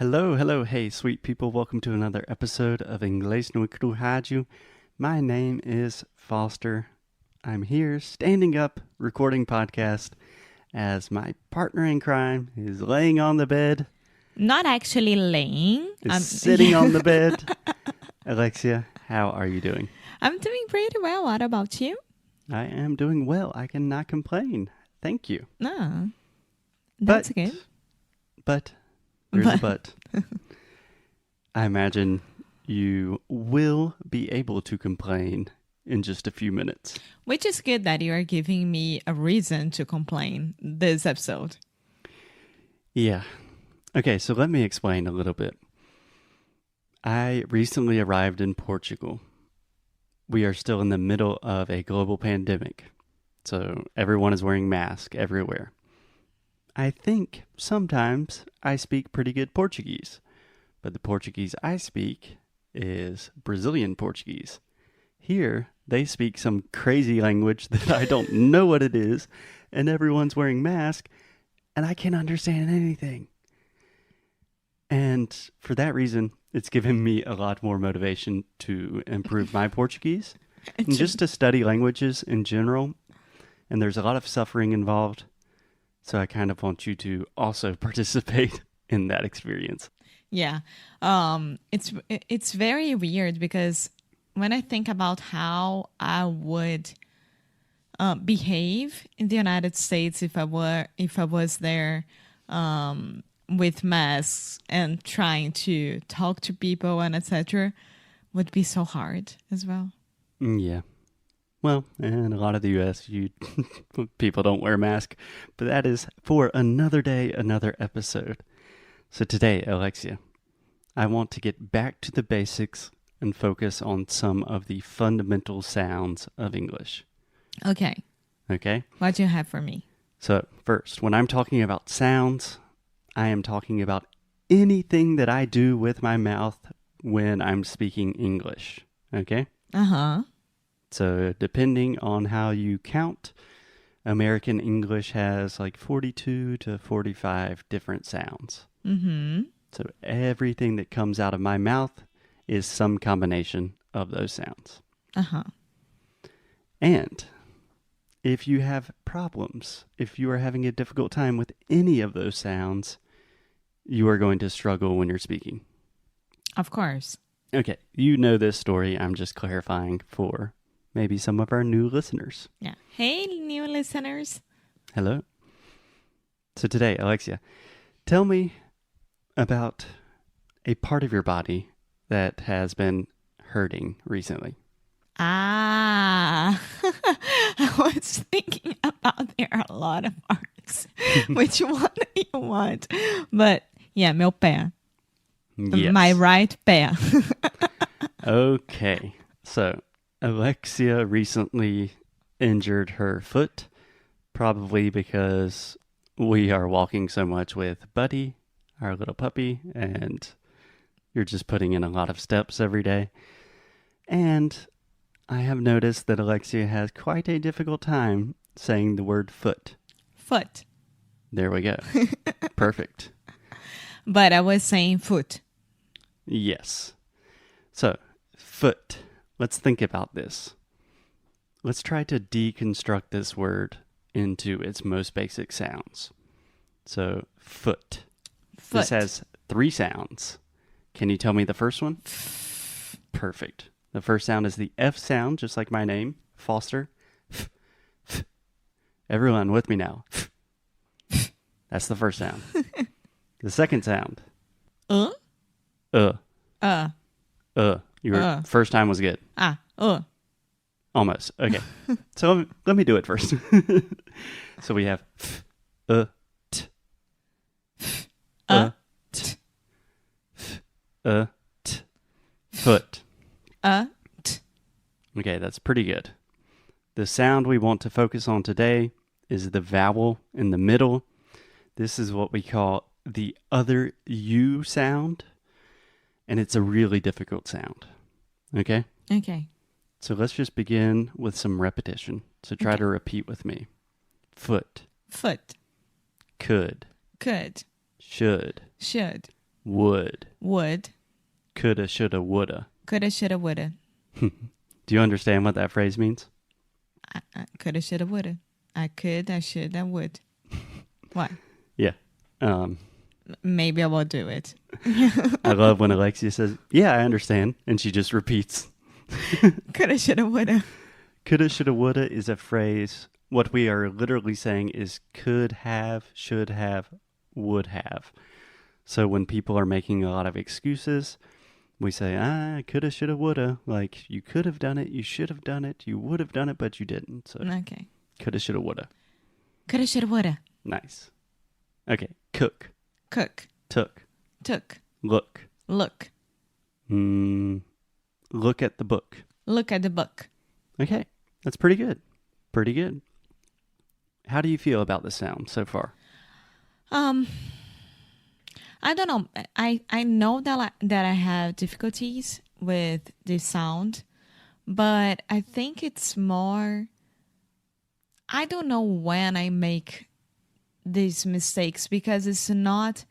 Hello, hello, hey, sweet people. Welcome to another episode of Inglês no Rádio. My name is Foster. I'm here standing up, recording podcast as my partner in crime is laying on the bed. Not actually laying. Is sitting on the bed. Alexia, how are you doing? I'm doing pretty well. What about you? I am doing well. I cannot complain. Thank you. No, that's good. But there's a but. I imagine you will be able to complain in just a few minutes. Which is good that you are giving me a reason to complain this episode. Yeah. Okay, so let me explain a little bit. I recently arrived in Portugal. We are still in the middle of a global pandemic, so everyone is wearing masks everywhere. I think sometimes I speak pretty good Portuguese, but the Portuguese I speak is Brazilian Portuguese. Here, they speak some crazy language that I don't know what it is, and everyone's wearing masks, and I can't understand anything. And for that reason, it's given me a lot more motivation to improve my Portuguese and just to study languages in general. And there's a lot of suffering involved. So I kind of want you to also participate in that experience. Yeah. It's very weird because when I think about how I would behave in the United States if I was there with masks and trying to talk to people and etc., would be so hard as well. Yeah. Well, in a lot of the U.S., people don't wear masks, but that is for another day, another episode. So today, Alexia, I want to get back to the basics and focus on some of the fundamental sounds of English. Okay. Okay? What do you have for me? So first, when I'm talking about sounds, I am talking about anything that I do with my mouth when I'm speaking English. Okay? Uh-huh. So depending on how you count, American English has like 42 to 45 different sounds. Mm-hmm. So everything that comes out of my mouth is some combination of those sounds. Uh-huh. And if you have problems, if you are having a difficult time with any of those sounds, you are going to struggle when you're speaking. Of course. Okay, you know this story. I'm just clarifying for maybe some of our new listeners. Yeah. Hey, new listeners. Hello. So today, Alexia, tell me about a part of your body that has been hurting recently. I was thinking about there are a lot of parts. Which one do you want? But yeah, meu pé. Yes. My right pé. Okay. So Alexia recently injured her foot, probably because we are walking so much with Buddy, our little puppy, and you're just putting in a lot of steps every day. And I have noticed that Alexia has quite a difficult time saying the word foot. Foot. There we go. Perfect. But I was saying foot. Yes. So, foot. Let's think about this. Let's try to deconstruct this word into its most basic sounds. So, foot. Foot. This has 3 sounds. Can you tell me the first one? Perfect. The first sound is the F sound, just like my name, Foster. Everyone with me now. That's the first sound. The second sound. Your first time was good. Almost. Okay. So let me do it first. So we have t. T. T. Foot. T. Okay, that's pretty good. The sound we want to focus on today is the vowel in the middle. This is what we call the other U sound, and it's a really difficult sound. Okay? Okay. So let's just begin with some repetition. So try to repeat with me. Foot. Foot. Could. Could. Should. Should. would. Would. Coulda, shoulda, woulda. Coulda, shoulda, woulda. Do you understand what that phrase means? Coulda, shoulda, woulda. I could, I should, I would. What? Yeah. Maybe I will do it. I love when Alexia says, yeah, I understand. And she just repeats. Coulda, shoulda, woulda. Coulda, shoulda, woulda is a phrase. What we are literally saying is could have, should have, would have. So when people are making a lot of excuses, we say, coulda, shoulda, woulda. Like, you could have done it, you should have done it, you would have done it, but you didn't. So Okay. coulda, shoulda, woulda. Coulda, shoulda, woulda. Nice. Okay. Cook. Cook. Took. Took. Look. Look. Look at the book. Look at the book. Okay. That's pretty good. Pretty good. How do you feel about the sound so far? I don't know. I know that I have difficulties with the sound, but I think it's more, I don't know when I make these mistakes because it's not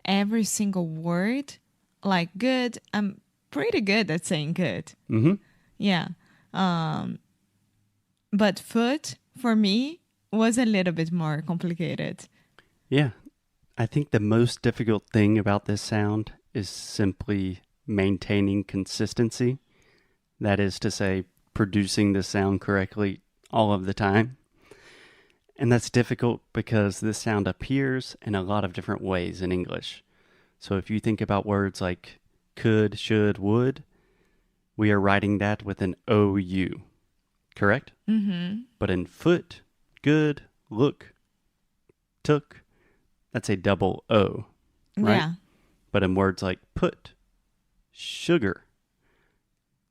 every single word. Like good, I'm pretty good at saying good. Mm-hmm. Yeah. But foot for me was a little bit more complicated. Yeah. I think the most difficult thing about this sound is simply maintaining consistency. That is to say, producing the sound correctly all of the time. And that's difficult because this sound appears in a lot of different ways in English. So if you think about words like could, should, would, we are writing that with an OU, correct? Mm-hmm. But in foot, good, look, took, that's a double O, right? Yeah. But in words like put, sugar,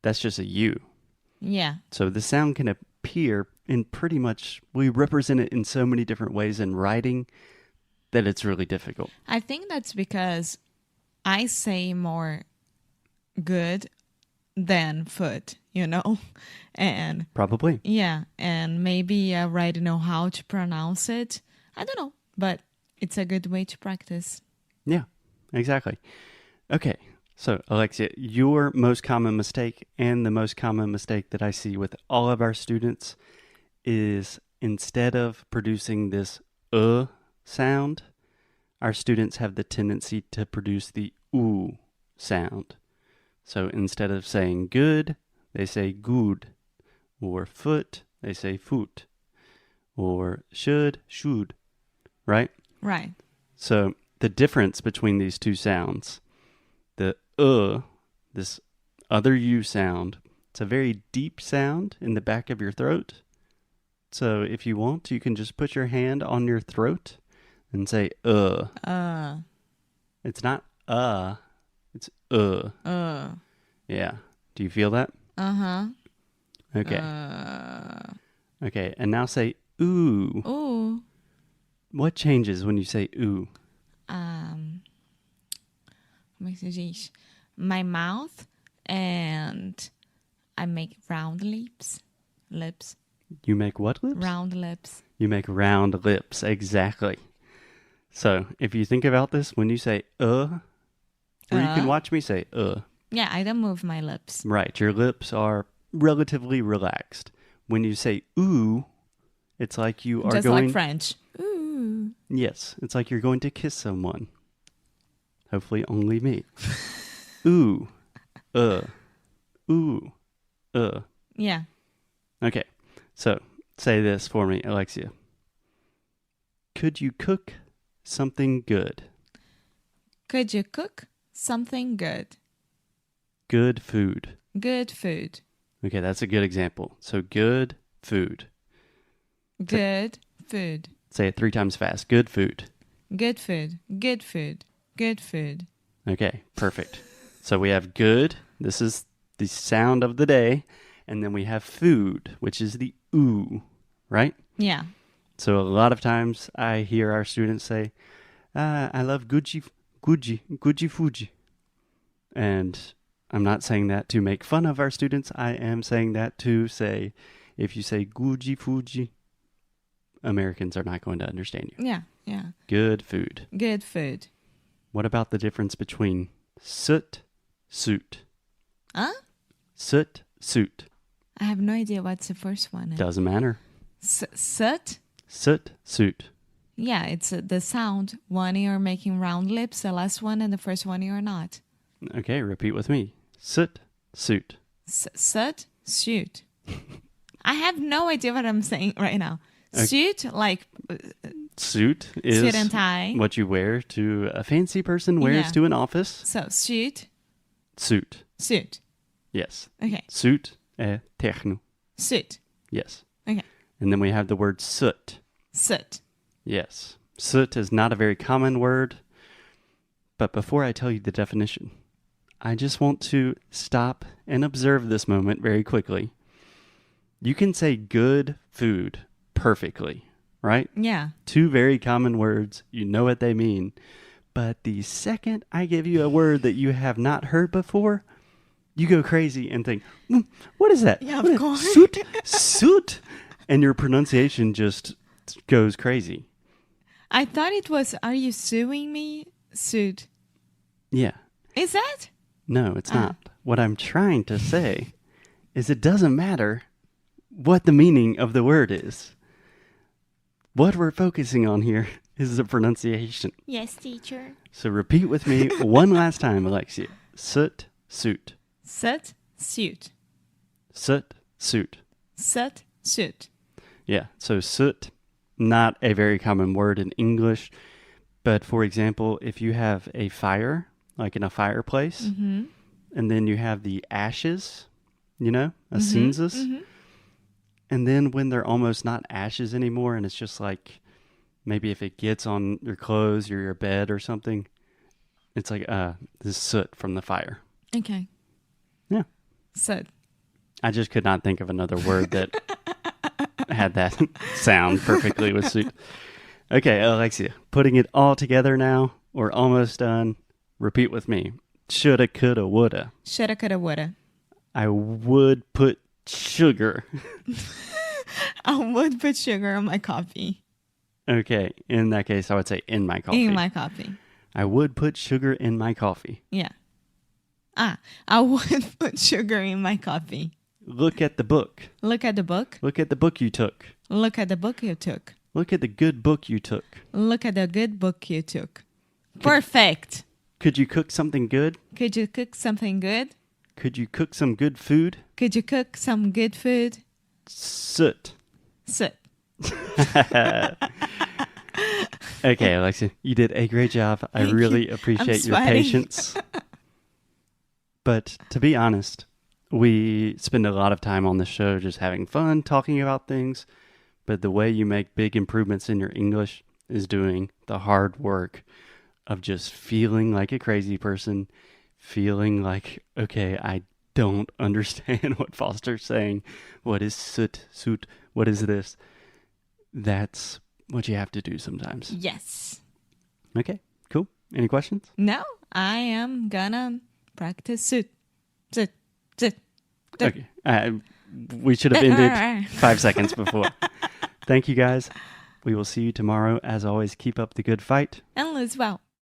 that's just a U. Yeah. So the sound can appear in pretty much, we represent it in so many different ways in writing that it's really difficult. I think that's because I say more good than foot, you know? And Probably. yeah, and maybe I already know how to pronounce it. I don't know, but it's a good way to practice. Yeah, exactly. Okay, so Alexia, your most common mistake and the most common mistake that I see with all of our students is instead of producing this sound, our students have the tendency to produce the sound. So instead of saying good, they say good. Or foot, they say foot. Or should, right? Right. So the difference between these two sounds, the this other U sound, it's a very deep sound in the back of your throat. So if you want, you can just put your hand on your throat and say It's not it's Yeah. Do you feel that? Uh-huh. Okay. Okay, and now say ooh. Ooh. What changes when you say ooh? Como é que se diz? My mouth, and I make round lips. You make what lips? Round lips. You make round lips, exactly. So, if you think about this, when you say or you can watch me say Yeah, I don't move my lips. Right, your lips are relatively relaxed. When you say ooh, it's like you are Just going... like French. Ooh. Yes, it's like you're going to kiss someone. Hopefully only me. Ooh, ooh, Yeah. Okay, so say this for me, Alexia. Could you cook something good? Could you cook something good? Good food. Good food. Okay, that's a good example. So good food. Good food. Say it 3 times fast. Good food. Good food. Good food. Good food. Okay, perfect. So we have good. This is the sound of the day. And then we have food, which is the ooh, right? Yeah. So a lot of times I hear our students say, I love Gucci Fuji. And I'm not saying that to make fun of our students. I am saying that to say, if you say Gucci Fuji, Americans are not going to understand you. Yeah. Yeah. Good food. Good food. What about the difference between soot, suit? Huh? Soot, suit. I have no idea what's the first one. Doesn't matter. Soot? Soot, suit. Yeah, it's the sound. One you're making round lips, the last one, and the first one you're not. Okay, repeat with me. Soot, suit. Soot, suit. I have no idea what I'm saying right now. Suit, like... Suit is suit and tie. What you wear to a fancy person wears to an office. So, suit. Suit. Suit. Yes. Okay. Suit é terno. Suit. Yes. Okay. And then we have the word soot. Soot. Yes. Soot is not a very common word. But before I tell you the definition, I just want to stop and observe this moment very quickly. You can say good food perfectly, right? Yeah. Two very common words. You know what they mean. But the second I give you a word that you have not heard before, you go crazy and think, what is that? Yeah, of course. Soot? Soot? And your pronunciation just goes crazy. I thought it was, are you suing me? Suit. Yeah. Is that? No, it's not. What I'm trying to say is it doesn't matter what the meaning of the word is. What we're focusing on here is the pronunciation. Yes, teacher. So repeat with me one last time, Alexia. Soot, suit. Soot, suit. Soot, suit. Soot, suit. Yeah, so soot, not a very common word in English. But for example, if you have a fire, like in a fireplace, and then you have the ashes, you know, as cinzas. And then when they're almost not ashes anymore, and it's just like, maybe if it gets on your clothes or your bed or something, it's like, this soot from the fire. Okay. Yeah. Soot. I just could not think of another word that had that sound perfectly with suit. Okay, Alexia, putting it all together now. We're almost done. Repeat with me. Shoulda, coulda, woulda. Shoulda, coulda, woulda. I would put sugar. I would put sugar on my coffee. Okay, in that case, I would say in my coffee. In my coffee. I would put sugar in my coffee. Yeah. I would put sugar in my coffee. Look at the book. Look at the book. Look at the book you took. Look at the book you took. Look at the good book you took. Look at the good book you took. Perfect. Could you cook something good? Could you cook something good? Could you cook some good food? Could you cook some good food? Soot. Soot. Okay, Alexia, you did a great job. I really appreciate your patience. But to be honest, we spend a lot of time on the show just having fun, talking about things. But the way you make big improvements in your English is doing the hard work of just feeling like a crazy person, feeling like, okay, I don't understand what Foster's saying. What is soot, suit? What is this? That's what you have to do sometimes. Yes. Okay, cool. Any questions? No, I am gonna practice soot. Soot. Soot. Okay. We should have ended 5 seconds before. Thank you, guys. We will see you tomorrow. As always, keep up the good fight. And lose well.